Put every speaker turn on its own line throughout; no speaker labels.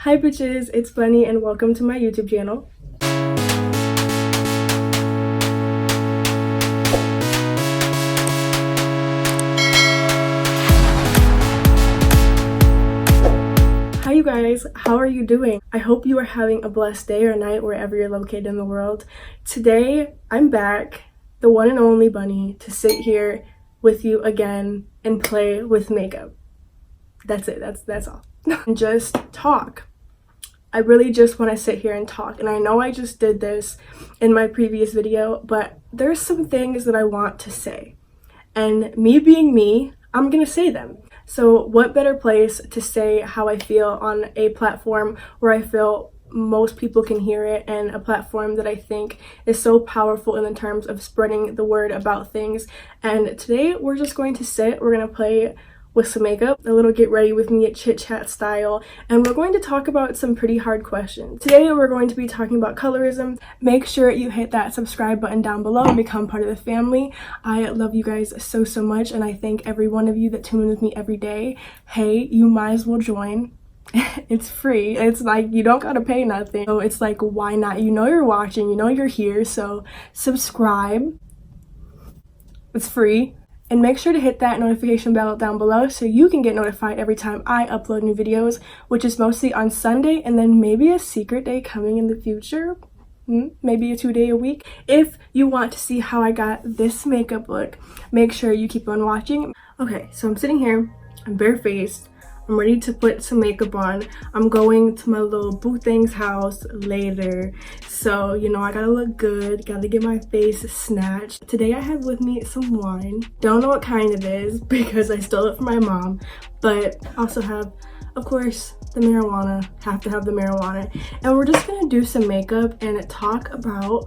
Hi bitches, it's Bunny and welcome to my YouTube channel. Hi you guys, how are you doing? I hope you are having a blessed day or night wherever you're located in the world. Today, I'm back, the one and only Bunny, to sit here with you again and play with makeup. That's it, that's all. And just talk. I really just want to sit here and talk, and I know I just did this in my previous video, but there's some things that I want to say, and me being me, I'm gonna say them. So what better place to say how I feel on a platform where I feel most people can hear it, and a platform that I think is so powerful in the terms of spreading the word about things. And today we're just going to sit, we're gonna play with some makeup, a little get ready with me at chit chat style, and we're going to talk about some pretty hard questions. Today we're going to be talking about colorism. Make sure you hit that subscribe button down below and become part of the family. I love you guys so much, and I thank every one of you that tune in with me every day. Hey, you might as well join. It's free. It's like you don't gotta pay nothing, so it's like, why not? You know you're watching, you know you're here, so subscribe. It's free. And make sure to hit that notification bell down below so you can get notified every time I upload new videos, which is mostly on Sunday, and then maybe a secret day coming in the future. Maybe a 2-day a week. If you want to see how I got this makeup look, make sure you keep on watching. Okay, so I'm sitting here, I'm barefaced, I'm ready to put some makeup on. I'm going to my little boo thing's house later, so you know I gotta look good, gotta get my face snatched. Today I have with me some wine. Don't know what kind it is because I stole it from my mom, but also have, of course, the marijuana. Have to have the marijuana. And we're just gonna do some makeup and talk about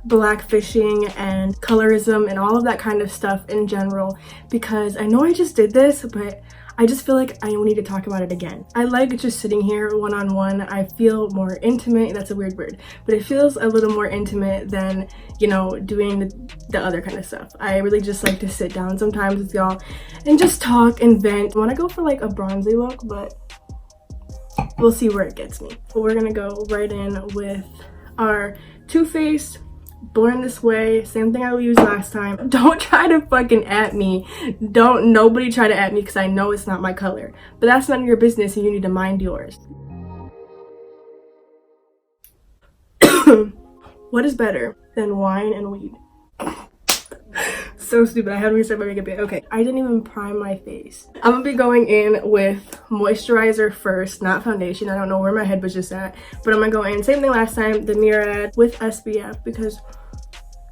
blackfishing and colorism and all of that kind of stuff in general, because I know I just did this, but I just feel like I need to talk about it again. I like just sitting here one-on-one. I feel more intimate. That's a weird word, but it feels a little more intimate than, you know, doing the other kind of stuff. I really just like to sit down sometimes with y'all and just talk and vent. I want to go for like a bronzy look, but we'll see where it gets me. But we're gonna go right in with our Too Faced Born This Way, same thing I used last time. Don't try to fucking at me. Nobody try to at me, because I know it's not my color. But that's none of your business, and you need to mind yours. What is better than wine and weed? So stupid. I had to reset my makeup. Okay, I didn't even prime my face. I'm gonna be going in with moisturizer first, not foundation. I don't know where my head was just at, but I'm gonna go in, same thing last time, the Murad with SPF, because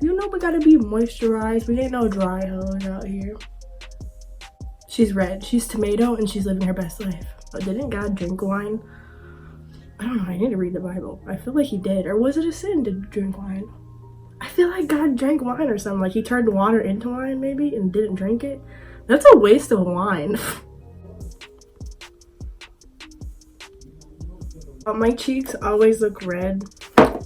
you know we gotta be moisturized. We ain't no dry hoes out here. She's red, she's tomato, and she's living her best life. But didn't God drink wine? I don't know, I need to read the Bible. I feel like he did. Or was it a sin to drink wine? I feel like God drank wine or something. Like he turned water into wine maybe and didn't drink it. That's a waste of wine. My cheeks always look red.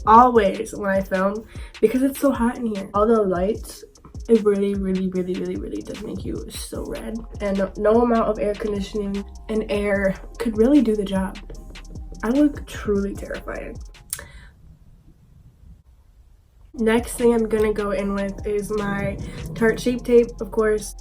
Always when I film, because it's so hot in here. All the lights, it really does make you so red. And no amount of air conditioning and air could really do the job. I look truly terrifying. Next thing I'm gonna go in with is my Tarte Shape Tape, of course.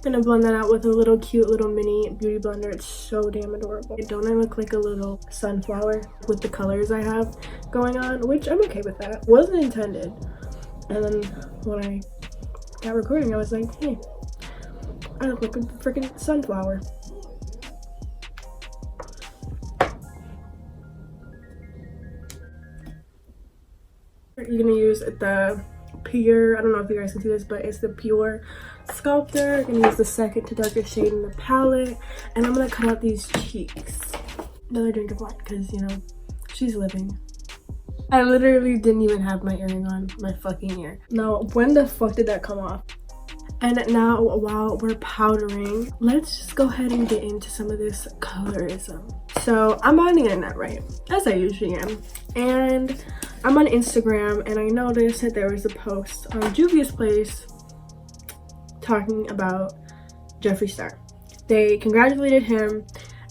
Gonna blend that out with a little cute little mini beauty blender. It's so damn adorable. Don't I look like a little sunflower with the colors I have going on? Which I'm okay with that. Wasn't intended. And then when I got recording, I was like, hey, I look like a freaking sunflower. You're gonna use the Pure, I don't know if you guys can see this, but it's the Pure Sculptor. I'm gonna use the second to darker shade in the palette, and I'm gonna cut out these cheeks. Another drink of wine, because you know, she's living. I literally didn't even have my earring on my fucking ear. Now, when the fuck did that come off? And now, while we're powdering, let's just go ahead and get into some of this colorism. So I'm on the internet, right? As I usually am. And I'm on Instagram, and I noticed that there was a post on Juvia's Place talking about Jeffree Star. They congratulated him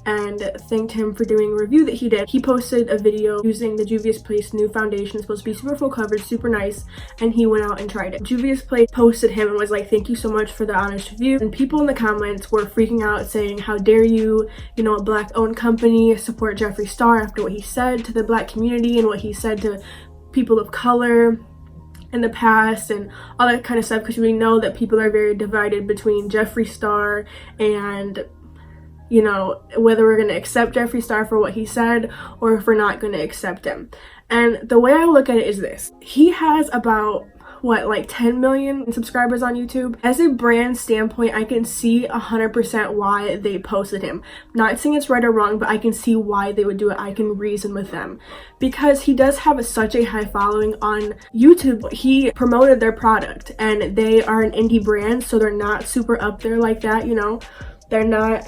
and thanked him for doing a review that he did. He posted a video using the Juvia's Place new foundation. It's supposed to be super full coverage, super nice, and he went out and tried it. Juvia's Place posted him and was like, thank you so much for the honest review. And people in the comments were freaking out saying, how dare you, you know, a black owned company, support Jeffree Star after what he said to the black community and what he said to people of color in the past and all that kind of stuff, because we know that people are very divided between Jeffree Star and, you know, whether we're going to accept Jeffree Star for what he said or if we're not going to accept him. And the way I look at it is this: he has about, what, like 10 million subscribers on YouTube. As a brand standpoint, I can see 100% why they posted him. Not saying it's right or wrong, but I can see why they would do it. I can reason with them because he does have such a high following on YouTube. He promoted their product and they are an indie brand, so they're not super up there like that, you know. They're not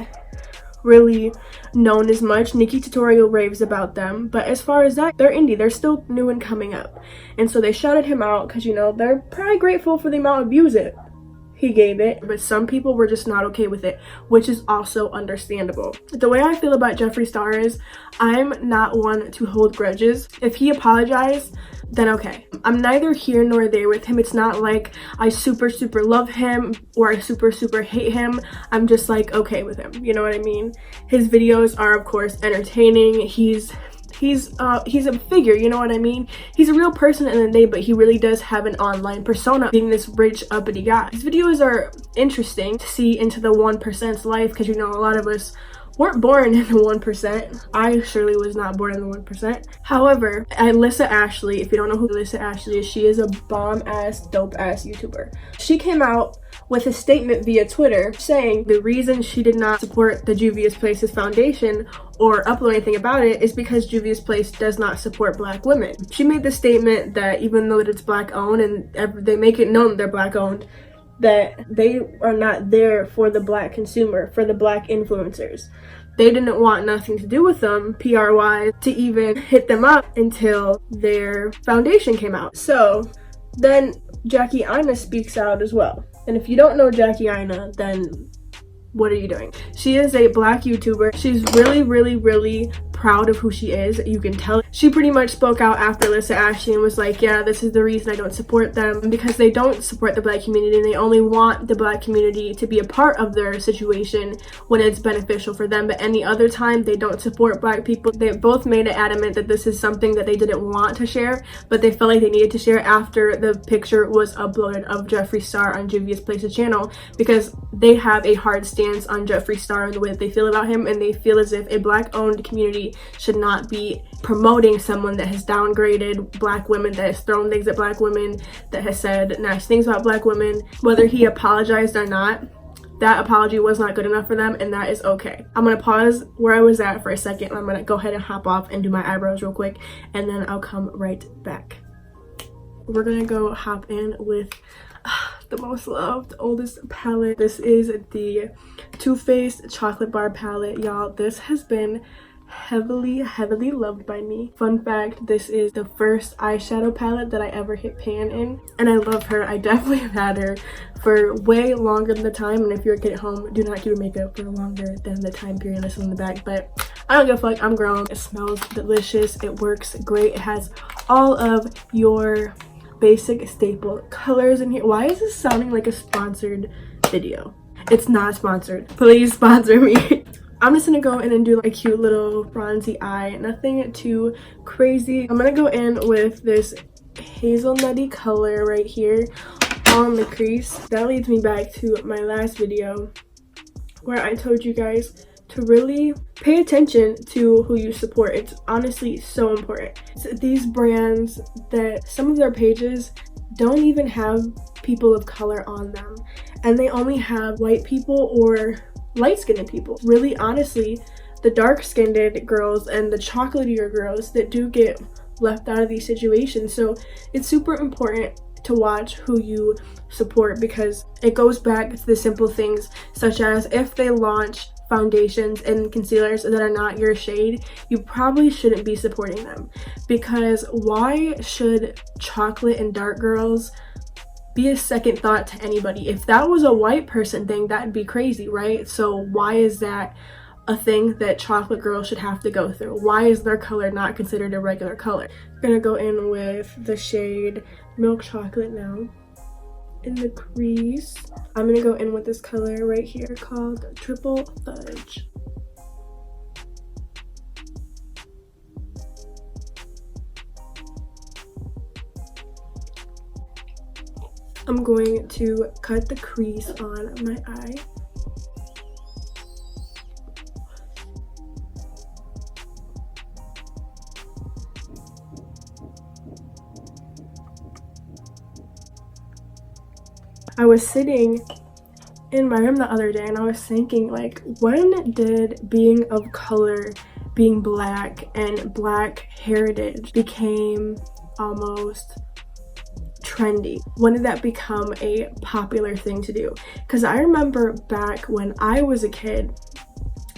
really known as much. Nikki Tutorial raves about them, but as far as that, they're indie. They're still new and coming up, and so they shouted him out because, you know, they're probably grateful for the amount of views he gave it, but some people were just not okay with it, which is also understandable. The way I feel about Jeffree Star is I'm not one to hold grudges. If he apologized, then okay. I'm neither here nor there with him. It's not like I super love him or I super hate him. I'm just like okay with him, you know what I mean? His videos are of course entertaining. He's a figure, you know what I mean? He's a real person in the day, but he really does have an online persona, being this rich uppity guy. His videos are interesting to see into the 1%'s life, because, you know, a lot of us weren't born in the 1%. I surely was not born in the 1%. However, Alyssa Ashley, if you don't know who Alyssa Ashley is, she is a bomb-ass, dope-ass YouTuber. She came out with a statement via Twitter saying the reason she did not support the Juvia's Place's foundation or upload anything about it is because Juvia's Place does not support black women. She made the statement that even though it's black owned and they make it known that they're black owned, that they are not there for the black consumer, for the black influencers. They didn't want nothing to do with them, PR-wise, to even hit them up until their foundation came out. So then Jackie Aina speaks out as well. And if you don't know Jackie Aina, then what are you doing? She is a black YouTuber. She's really proud of who she is. You can tell. She pretty much spoke out after Alyssa Ashley and was like, yeah, this is the reason I don't support them, because they don't support the black community and they only want the black community to be a part of their situation when it's beneficial for them, but any other time they don't support black people. They both made it adamant that this is something that they didn't want to share, but they felt like they needed to share after the picture was uploaded of Jeffree Star on Juvia's Place's channel, because they have a hard stance on Jeffree Star and the way that they feel about him, and they feel as if a black owned community should not be promoting someone that has downgraded black women, that has thrown things at black women, that has said nice things about black women. Whether he apologized or not, that apology was not good enough for them, and that is okay. I'm gonna pause where I was at for a second. I'm gonna go ahead and hop off and do my eyebrows real quick, and then I'll come right back. We're gonna go hop in with the most loved, oldest palette. This is the Too Faced Chocolate Bar palette. Y'all, this has been heavily loved by me. Fun fact, this is the first eyeshadow palette that I ever hit pan in, and I love her. I definitely have had her for way longer than the time, and if you're a kid at home, do not do your makeup for longer than the time period listed on the back, but I don't give a fuck. I'm grown. It smells delicious. It works great. It has all of your basic staple colors in here. Why is this sounding like a sponsored video? It's not sponsored. Please sponsor me. I'm just gonna go in and do like a cute little bronzy eye, nothing too crazy. I'm gonna go in with this hazelnutty color right here on the crease. That leads me back to my last video where I told you guys to really pay attention to who you support. It's honestly so important. It's these brands that some of their pages don't even have people of color on them, and they only have white people or light-skinned people. Really, honestly, the dark-skinned girls and the chocolatier girls that do get left out of these situations. So it's super important to watch who you support, because it goes back to the simple things such as if they launch foundations and concealers that are not your shade, you probably shouldn't be supporting them, because why should chocolate and dark girls be a second thought to anybody. If that was a white person thing, that'd be crazy, right? So why is that a thing that chocolate girls should have to go through? Why is their color not considered a regular color? I'm gonna go in with the shade Milk Chocolate now in the crease. I'm gonna go in with this color right here called Triple Fudge. I'm going to cut the crease on my eye. I was sitting in my room the other day and I was thinking, like, when did being of color, being black, and black heritage became almost trendy? When did that become a popular thing to do? Because I remember back when I was a kid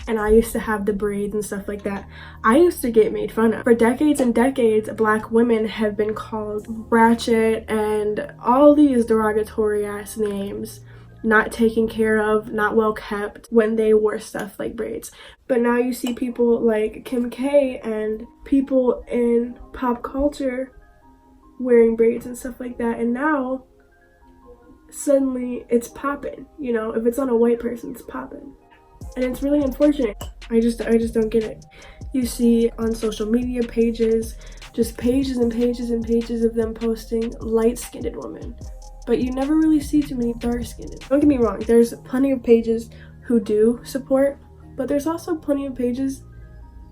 and I used to have the braids and stuff like that, I used to get made fun of. For decades and decades, black women have been called ratchet and all these derogatory ass names, not taken care of, not well kept, when they wore stuff like braids. But now you see people like Kim K and people in pop culture wearing braids and stuff like that, and now suddenly it's popping. You know, if it's on a white person, it's popping. And it's really unfortunate. I just don't get it. You see on social media pages, just pages and pages and pages of them posting light-skinned women, but you never really see too many dark-skinned. Don't get me wrong, there's plenty of pages who do support, but there's also plenty of pages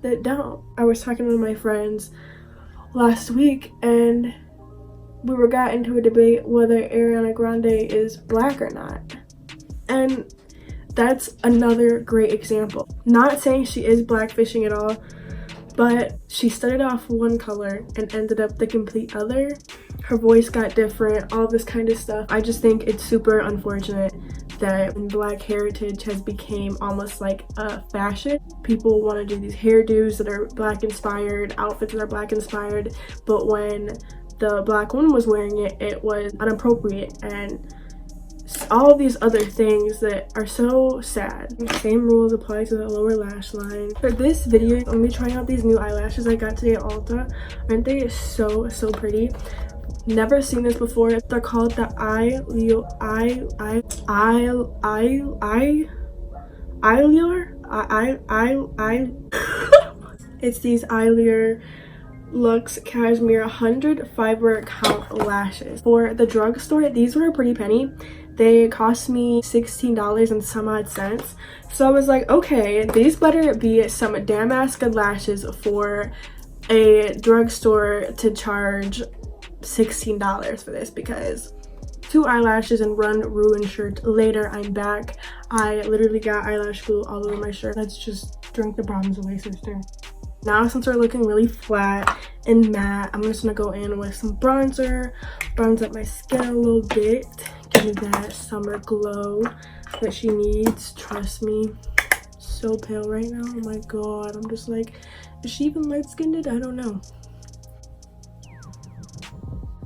that don't. I was talking to my friends last week and we got into a debate whether Ariana Grande is black or not. And that's another great example. Not saying she is blackfishing at all, but she started off one color and ended up the complete other. Her voice got different, all this kind of stuff. I just think it's super unfortunate that black heritage has become almost like a fashion. People want to do these hairdos that are black inspired, outfits that are black inspired, but when the black woman was wearing it, it was inappropriate, and all these other things that are so sad. Same rules apply to the lower lash line. For this video, I'm gonna be trying out these new eyelashes I got today at Ulta. Aren't they so pretty? Never seen this before. They're called the It's these Eyelure Luxe Cashmere 100 fiber count lashes. For the drugstore, these were a pretty penny. They cost me $16 and some odd cents. So I was like, okay, these better be some damn ass good lashes for a drugstore to charge $16 for this, because 2 eyelashes and run ruined shirt later, I'm back. I literally got eyelash glue all over my shirt. Let's just drink the problems away, sister. Now, since we're looking really flat and matte, I'm just gonna go in with some bronzer, bronze up my skin a little bit, give me that summer glow that she needs. Trust me, so pale right now. Oh my god, I'm just like, is she even light-skinned? I don't know.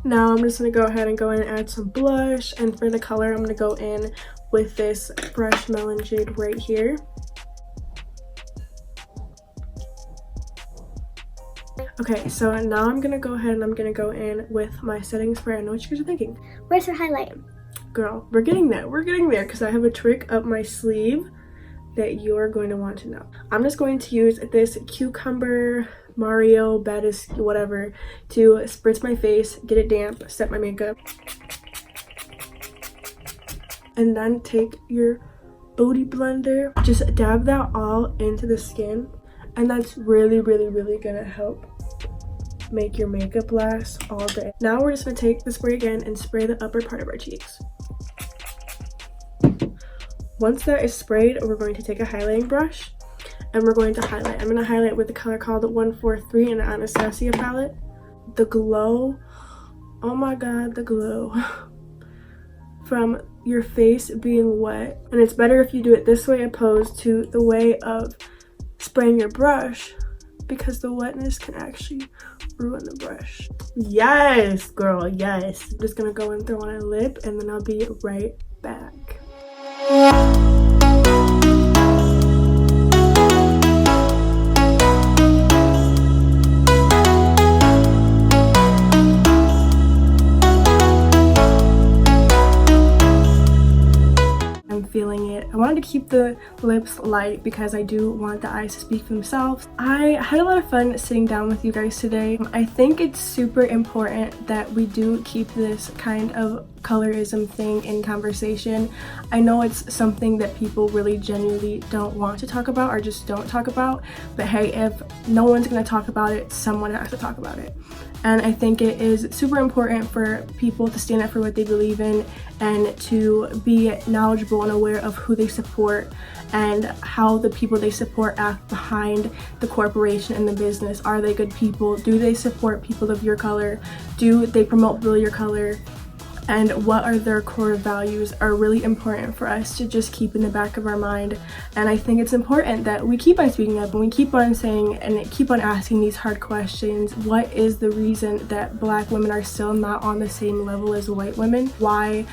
Now I'm just gonna go ahead and go in and add some blush, and for the color, I'm gonna go in with this Fresh Melon shade right here. Okay, so now I'm gonna go ahead and I'm gonna go in with my setting spray. I know what you guys are thinking.
Where's your highlight?
Girl, we're getting there. We're getting there, because I have a trick up my sleeve that you're going to want to know. I'm just going to use this Cucumber Mario Batis whatever to spritz my face, get it damp, set my makeup, and then take your booty blender, just dab that all into the skin, and that's really gonna help make your makeup last all day. Now we're just gonna take the spray again and spray the upper part of our cheeks. Once that is sprayed, we're going to take a highlighting brush and we're going to highlight. I'm gonna highlight with the color called 143 in the Anastasia palette. The glow, oh my god, the glow from your face being wet. And it's better if you do it this way opposed to the way of spraying your brush because the wetness can actually ruin the brush. Yes, girl, yes. I'm just gonna go and throw on a lip and then I'll be right back. Feeling it. I wanted to keep the lips light because I do want the eyes to speak for themselves. I had a lot of fun sitting down with you guys today. I think it's super important that we do keep this kind of colorism thing in conversation. I know it's something that people really genuinely don't want to talk about or just don't talk about, but hey, if no one's gonna talk about it, someone has to talk about it. And I think it is super important for people to stand up for what they believe in and to be knowledgeable and aware of who they support and how the people they support act behind the corporation and the business. Are they good people? Do they support people of your color? Do they promote people of your color? And what are their core values are really important for us to just keep in the back of our mind. And I think it's important that we keep on speaking up and we keep on saying and keep on asking these hard questions. What is the reason that Black women are still not on the same level as white women? Why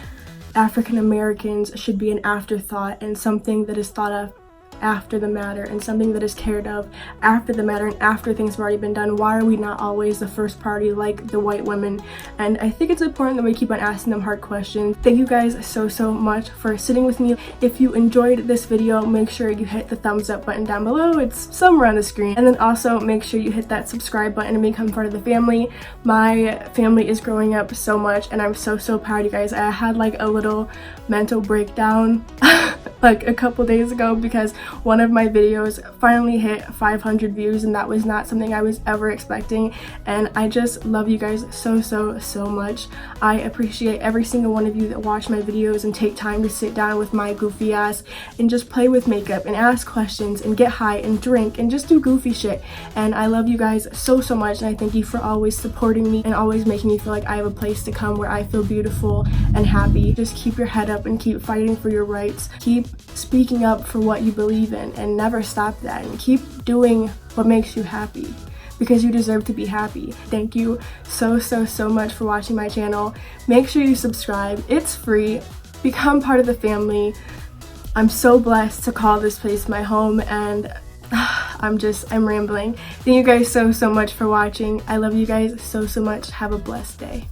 African Americans should be an afterthought and something that is thought of after the matter and something that is cared of after the matter and after things have already been done. Why are we not always the first party like the white women? And I think it's important that we keep on asking them hard questions. Thank you guys so much for sitting with me. If you enjoyed this video, make sure you hit the thumbs up button down below. It's somewhere on the screen. And then also make sure you hit that subscribe button and become part of the family. My family is growing up so much and I'm so proud of you guys. I had like a little mental breakdown like a couple days ago because one of my videos finally hit 500 views and that was not something I was ever expecting. And I just love you guys so much. I appreciate every single one of you that watch my videos and take time to sit down with my goofy ass and just play with makeup and ask questions and get high and drink and just do goofy shit. And I love you guys so much, and I thank you for always supporting me and always making me feel like I have a place to come where I feel beautiful and happy. Just keep your head up and keep fighting for your rights. Keep speaking up for what you believe in and never stop that, and keep doing what makes you happy because you deserve to be happy. Thank you so much for watching my channel. Make sure you subscribe. It's free. Become part of the family. I'm so blessed to call this place my home, and I'm rambling. Thank you guys so much for watching. I love you guys so much. Have a blessed day.